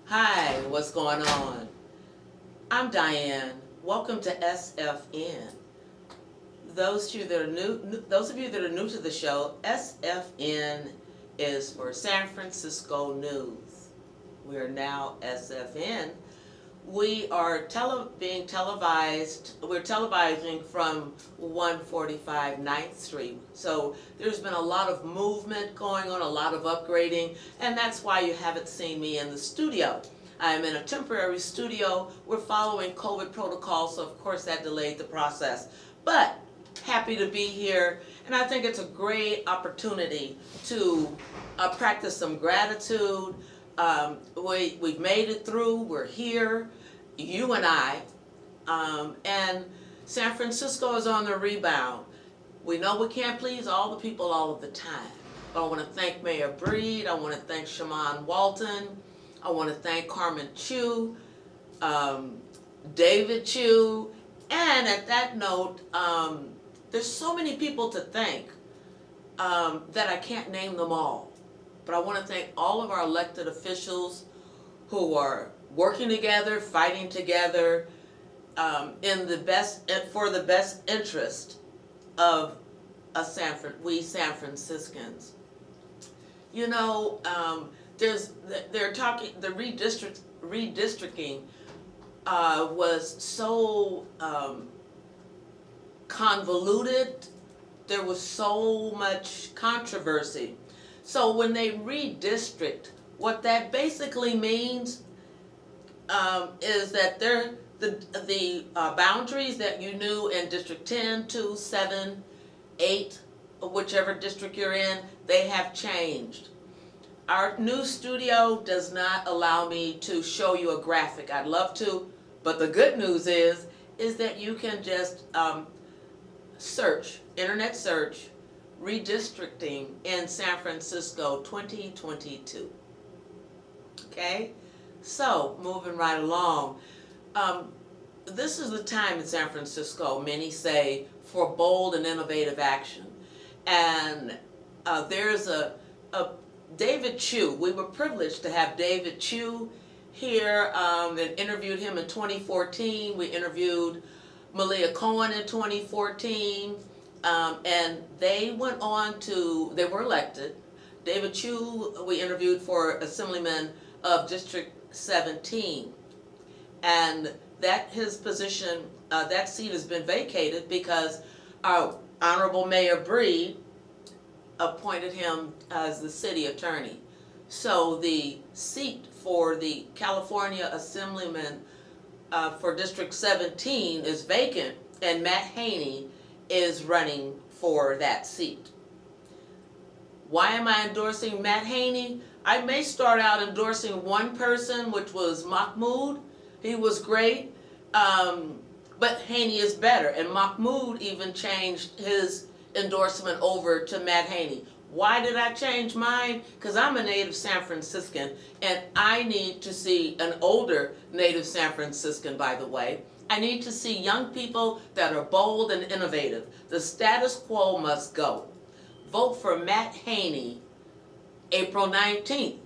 Hi, what's going on? I'm Diane. Welcome to SFN. Those of you that are new to the show, SFN is for San Francisco News. We are now SFN. We are being televised. We're televising from 145 9th Street. So there's been a lot of movement going on, a lot of upgrading, and that's why you haven't seen me in the studio. I'm in a temporary studio. We're following COVID protocols, so of course that delayed the process. But happy to be here, and I think it's a great opportunity to practice some gratitude. We've made it through. We're here, you and I, and San Francisco is on the rebound. We know we can't please all the people all of the time, but I want to thank Mayor Breed. I want to thank Shaman Walton. I want to thank Carmen Chu, David Chu, and at that note, there's so many people to thank that I can't name them all. But I want to thank all of our elected officials who are working together, fighting together for the best interest of we San Franciscans. You know, they're talking the redistricting was so convoluted. There was so much controversy. So when they redistrict, what that basically means is that the boundaries that you knew in District 10, 2, 7, 8, whichever district you're in, they have changed. Our new studio does not allow me to show you a graphic. I'd love to, but the good news is that you can just internet search, redistricting in San Francisco 2022. Okay, so moving right along. This is the time in San Francisco, many say, for bold and innovative action. And there's a David Chu. We were privileged to have David Chu here and interviewed him in 2014. We interviewed Malia Cohen in 2014. And they went on they were elected. David Chu, we interviewed for Assemblyman of District 17. And his position, that seat has been vacated because our Honorable Mayor Breed appointed him as the city attorney. So the seat for the California Assemblyman for District 17 is vacant, and Matt Haney is running for that seat. Why am I endorsing Matt Haney? I may start out endorsing one person, which was Mahmoud. He was great, but Haney is better. And Mahmoud even changed his endorsement over to Matt Haney. Why did I change mine? Because I'm a native San Franciscan, and I need to see an older native San Franciscan, by the way. I need to see young people that are bold and innovative. The status quo must go. Vote for Matt Haney, April 19th,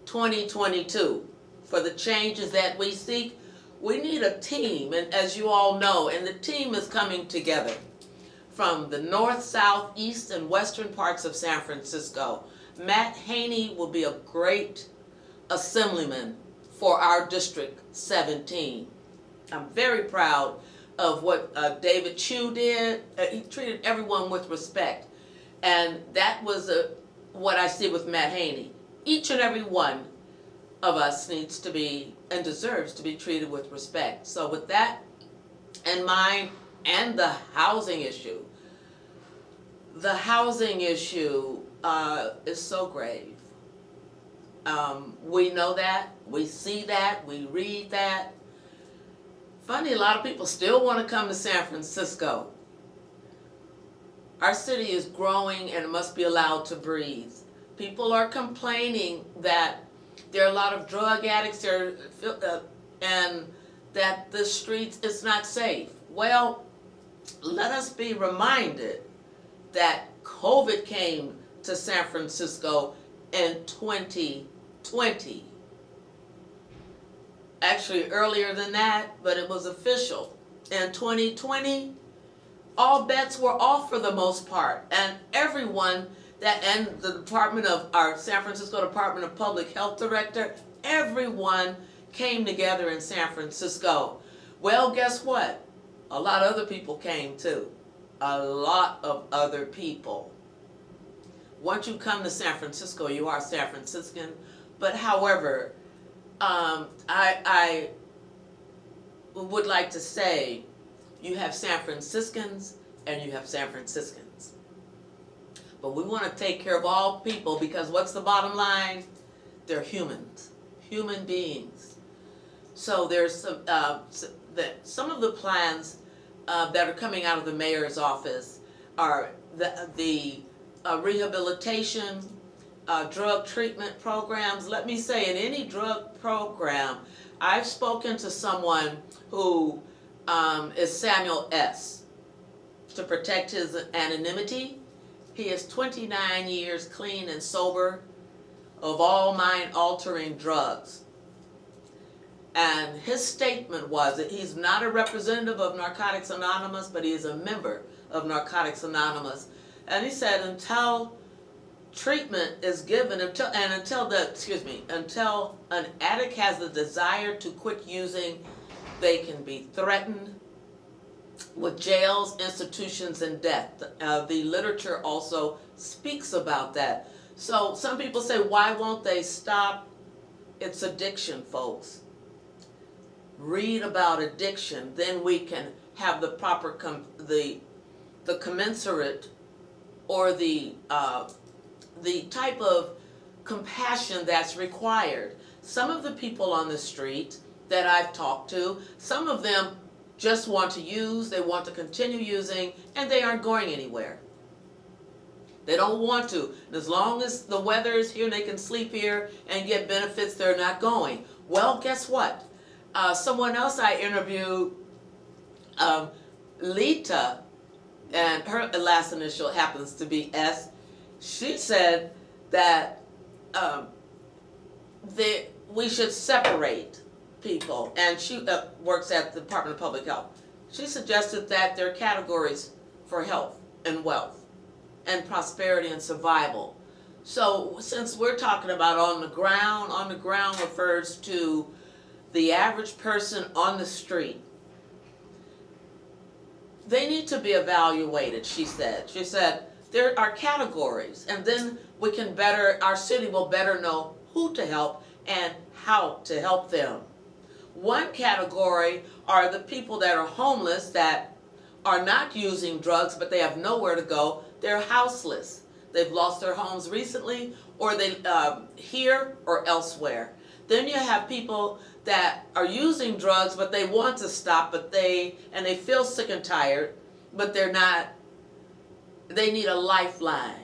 2022. For the changes that we seek, we need a team, and as you all know, and the team is coming together from the north, south, east, and western parts of San Francisco. Matt Haney will be a great assemblyman for our District 17. I'm very proud of what David Chu did. He treated everyone with respect. And that was what I see with Matt Haney. Each and every one of us needs to be and deserves to be treated with respect. So with that in mind, and the housing issue. The housing issue is so grave. We know that, we see that, we read that. Funny, a lot of people still want to come to San Francisco. Our city is growing and it must be allowed to breathe. People are complaining that there are a lot of drug addicts there, and that the streets is not safe. Well, let us be reminded that COVID came to San Francisco in 2020. actually earlier than that, but it was official. In 2020, all bets were off for the most part, and everyone and the Department of, our San Francisco Department of Public Health Director, everyone came together in San Francisco. Well, guess what? A lot of other people came too. A lot of other people. Once you come to San Francisco, you are San Franciscan. But however, I would like to say you have San Franciscans and you have San Franciscans. But we want to take care of all people, because what's the bottom line? They're humans, human beings. So there's some of the plans that are coming out of the mayor's office are the rehabilitation, drug treatment programs. Let me say, in any drug program, I've spoken to someone who is Samuel S. To protect his anonymity. He is 29 years clean and sober of all mind-altering drugs. And his statement was that he's not a representative of Narcotics Anonymous, but he is a member of Narcotics Anonymous. And he said until treatment is given, until an addict has the desire to quit using, they can be threatened with jails, institutions, and death. The literature also speaks about that. So some people say, why won't they stop? It's addiction, folks. Read about addiction, then we can have the proper the commensurate, or the type of compassion that's required. Some of the people on the street that I've talked to, some of them just want to use, they want to continue using, and they aren't going anywhere. They don't want to. And as long as the weather is here and they can sleep here and get benefits, they're not going. Well, guess what? Someone else I interviewed, Lita, and her last initial happens to be S. She said that we should separate people, and she works at the Department of Public Health. She suggested that there are categories for health and wealth and prosperity and survival. So since we're talking about on the ground refers to the average person on the street. They need to be evaluated, she said. She said there are categories, and then we can our city will better know who to help and how to help them. One category are the people that are homeless, that are not using drugs, but they have nowhere to go. They're houseless. They've lost their homes recently, or they here or elsewhere. Then you have people that are using drugs, but they want to stop, but they feel sick and tired, but they're not. They need a lifeline.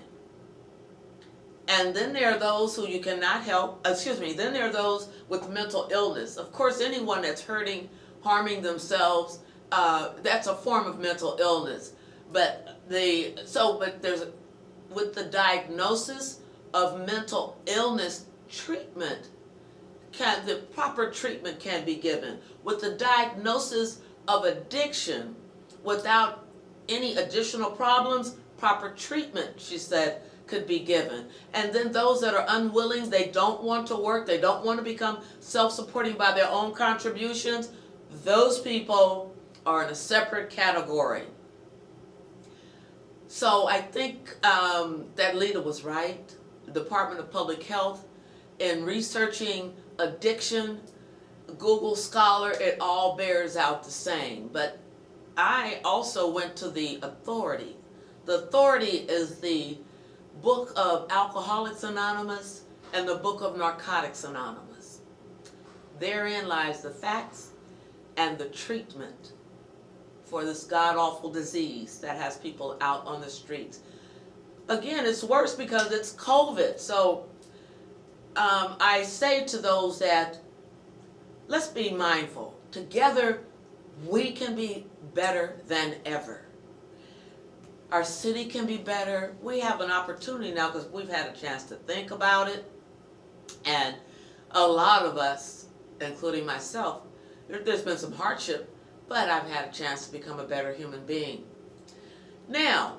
And then there are those who you cannot help. Then there are those with mental illness. Of course, anyone that's harming themselves, that's a form of mental illness. But there's with the diagnosis of mental illness, treatment the proper treatment can be given. With the diagnosis of addiction, without any additional problems, proper treatment, she said, could be given. And then those that are unwilling, they don't want to work, they don't want to become self-supporting by their own contributions, those people are in a separate category. So I think that Lita was right. The Department of Public Health, in researching addiction, Google Scholar, it all bears out the same. But I also went to the authority. The authority is the book of Alcoholics Anonymous and the book of Narcotics Anonymous. Therein lies the facts and the treatment for this god-awful disease that has people out on the streets. Again, it's worse because it's COVID. So I say to those that, let's be mindful. Together, we can be better than ever. Our city can be better. We have an opportunity now because we've had a chance to think about it. And a lot of us including myself, there's been some hardship, but I've had a chance to become a better human being. Now,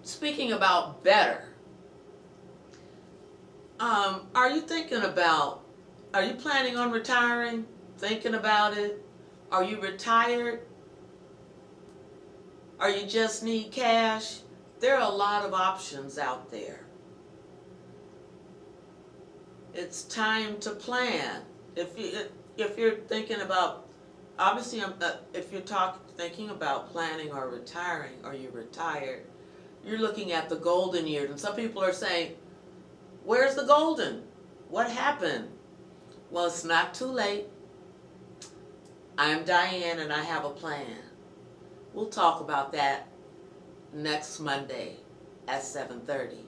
speaking about better, are you planning on retiring? Thinking about it? Are you retired? Or you just need cash? There are a lot of options out there. It's time to plan. If you're thinking about, obviously, if you're thinking about planning or retiring, or you're retired, you're looking at the golden years. And some people are saying, where's the golden? What happened? Well, it's not too late. I'm Diane and I have a plan. We'll talk about that next Monday at 7:30.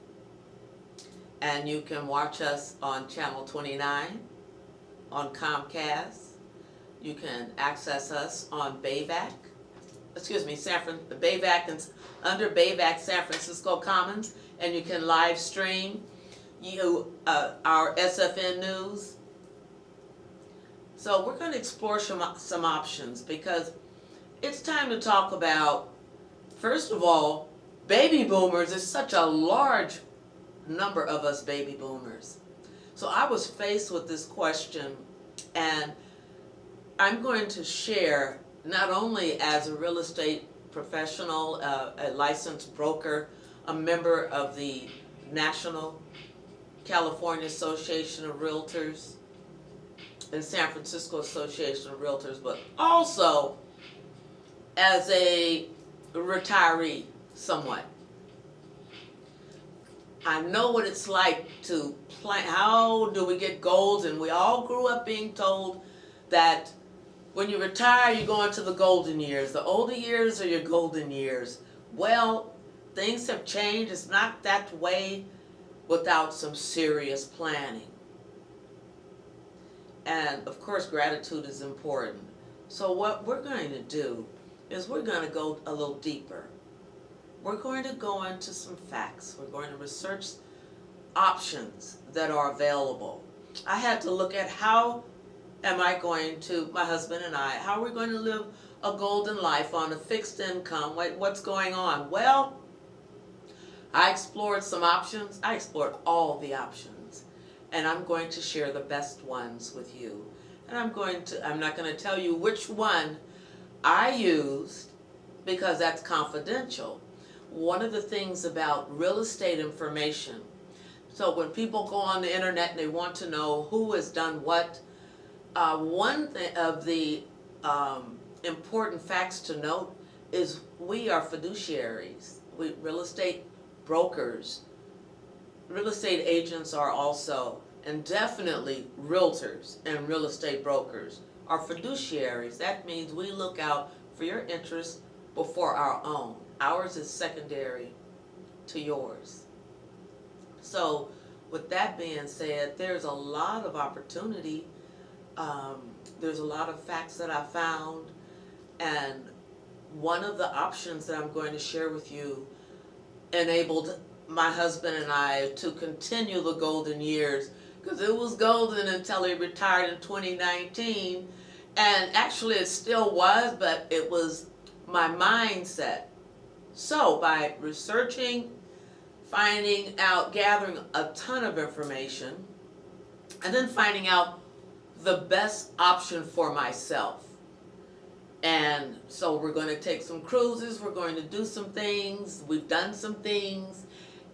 And you can watch us on Channel 29 on Comcast. You can access us on Bayvac. Bayvac and under Bayvac San Francisco Commons, and you can live stream our SFN News. So we're going to explore some options, because it's time to talk about, first of all, baby boomers. There's such a large number of us baby boomers. So I was faced with this question, and I'm going to share, not only as a real estate professional, a licensed broker, a member of the National California Association of Realtors and San Francisco Association of Realtors, but also as a retiree somewhat. I know what it's like to plan. How do we get goals? And we all grew up being told that when you retire, you go into the golden years. The older years are your golden years. Well, things have changed. It's not that way without some serious planning. And of course, gratitude is important. So what we're going to do is we're going to go a little deeper. We're going to go into some facts. We're going to research options that are available. I had to look at how am I going to, my husband and I, how are we going to live a golden life on a fixed income? What's going on? Well, I explored some options. I explored all the options. And I'm going to share the best ones with you. And I'm not going to tell you which one I used, because that's confidential. One of the things about real estate information, so when people go on the internet and they want to know who has done what, one of the important facts to note is we are fiduciaries. We real estate brokers, real estate agents are also, and definitely realtors and real estate brokers are fiduciaries. That means we look out for your interests before our own. Ours is secondary to yours. So with that being said, there's a lot of opportunity. There's a lot of facts that I found, and one of the options that I'm going to share with you enabled my husband and I to continue the golden years, because it was golden until he retired in 2019, and actually it still was, but it was my mindset. So by researching, finding out, gathering a ton of information, and then finding out the best option for myself. And so we're going to take some cruises, we're going to do some things, we've done some things,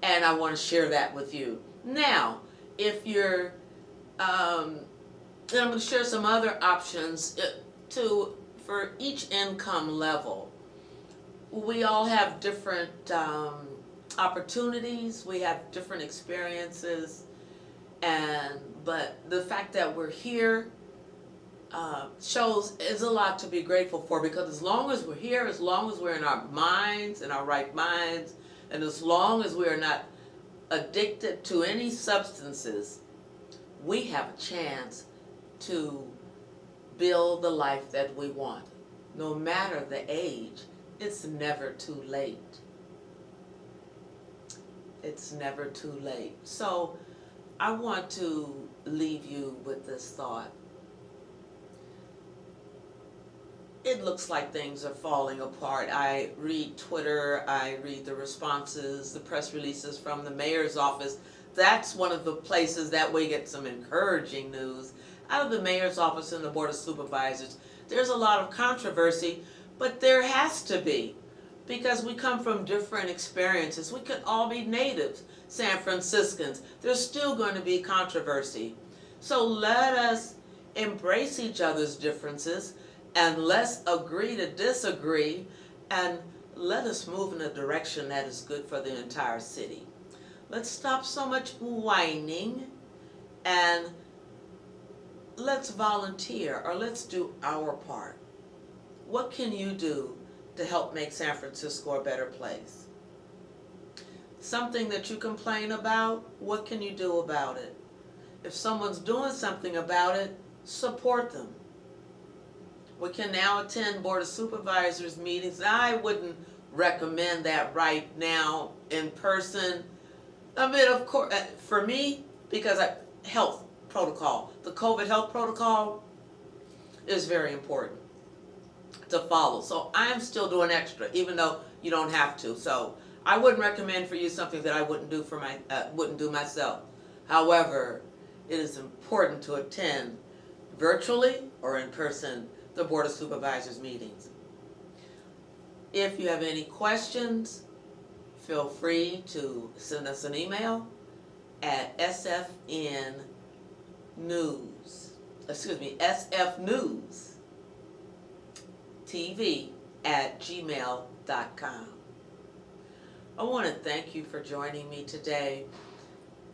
and I want to share that with you. Now, if you're, then I'm going to share some other options for each income level. We all have different opportunities, we have different experiences, but the fact that we're here is a lot to be grateful for, because as long as we're here, as long as we're in our minds, in our right minds, and as long as we are not addicted to any substances, we have a chance to build the life that we want. No matter the age, it's never too late. It's never too late. So I want to leave you with this thought. it looks like things are falling apart. I read Twitter, I read the responses, the press releases from the mayor's office. That's one of the places that we get some encouraging news. Out of the mayor's office and the board of supervisors, there's a lot of controversy, but there has to be, because we come from different experiences. We could all be natives, San Franciscans. There's still going to be controversy. So let us embrace each other's differences, and let's agree to disagree, and let us move in a direction that is good for the entire city. Let's stop so much whining, and let's volunteer, or let's do our part. What can you do to help make San Francisco a better place? Something that you complain about, what can you do about it? If someone's doing something about it, support them. We can now attend Board of Supervisors meetings. I wouldn't recommend that right now in person. I mean, of course, for me, because health protocol, the COVID health protocol is very important to follow. So I'm still doing extra, even though you don't have to. So I wouldn't recommend for you something that I wouldn't do myself. However, it is important to attend virtually or in person the Board of Supervisors meetings. If you have any questions, feel free to send us an email at sfnewstv@gmail.com. I want to thank you for joining me today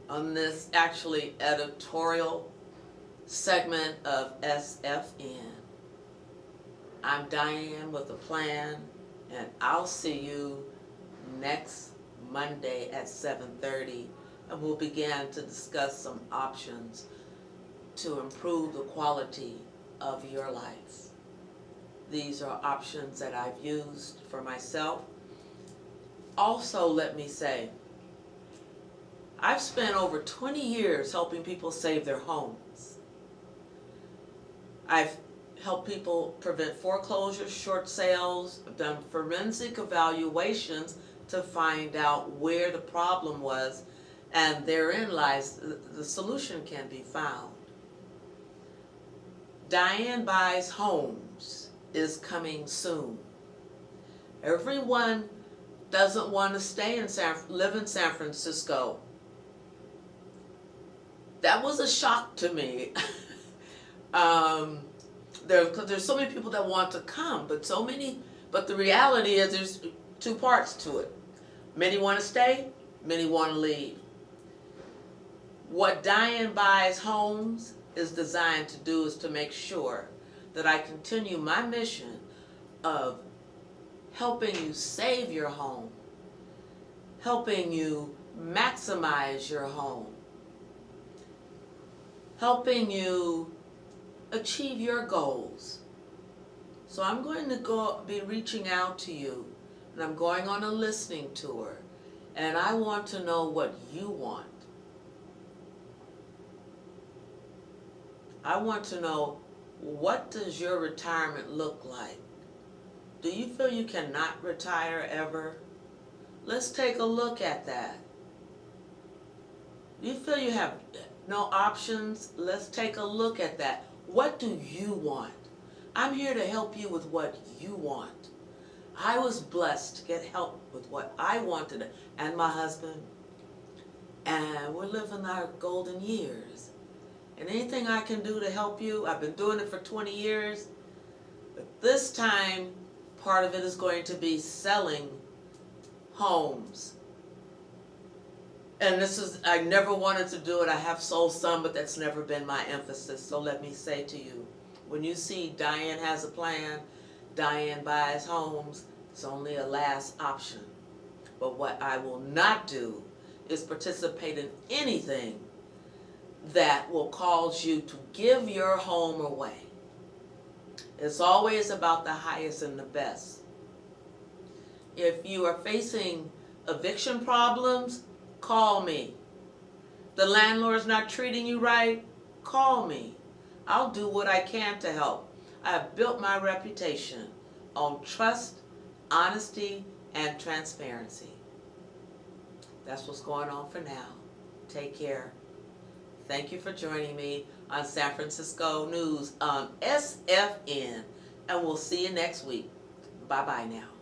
on this actually editorial segment of SFN. I'm Diane with a Plan, and I'll see you next Monday at 7:30, and we'll begin to discuss some options to improve the quality of your life. These are options that I've used for myself. Also, let me say, I've spent over 20 years helping people save their homes. I've helped people prevent foreclosures, short sales. I've done forensic evaluations to find out where the problem was, and therein lies the solution can be found. Diane Buys Homes is coming soon. Everyone doesn't want to live in San Francisco. That was a shock to me. There's so many people that want to come, but the reality is there's two parts to it. Many want to stay, many want to leave. What Diane Buys Homes is designed to do is to make sure that I continue my mission of helping you save your home, helping you maximize your home, helping you achieve your goals. So I'm going to be reaching out to you, and I'm going on a listening tour, and I want to know what you want. I want to know, what does your retirement look like? Do you feel you cannot retire ever? Let's take a look at that. Do you feel you have no options? Let's take a look at that. What do you want? I'm here to help you with what you want. I was blessed to get help with what I wanted, and my husband, and we're living our golden years. And anything I can do to help you, I've been doing it for 20 years, but this time, part of it is going to be selling homes. And I never wanted to do it. I have sold some, but that's never been my emphasis. So let me say to you, when you see Diane Has a Plan, Diane Buys Homes, it's only a last option. But what I will not do is participate in anything that will cause you to give your home away. It's always about the highest and the best. If you are facing eviction problems, call me. The landlord's not treating you right, call me. I'll do what I can to help. I have built my reputation on trust, honesty, and transparency. That's what's going on for now. Take care. Thank you for joining me on San Francisco News on SFN, and we'll see you next week. Bye-bye now.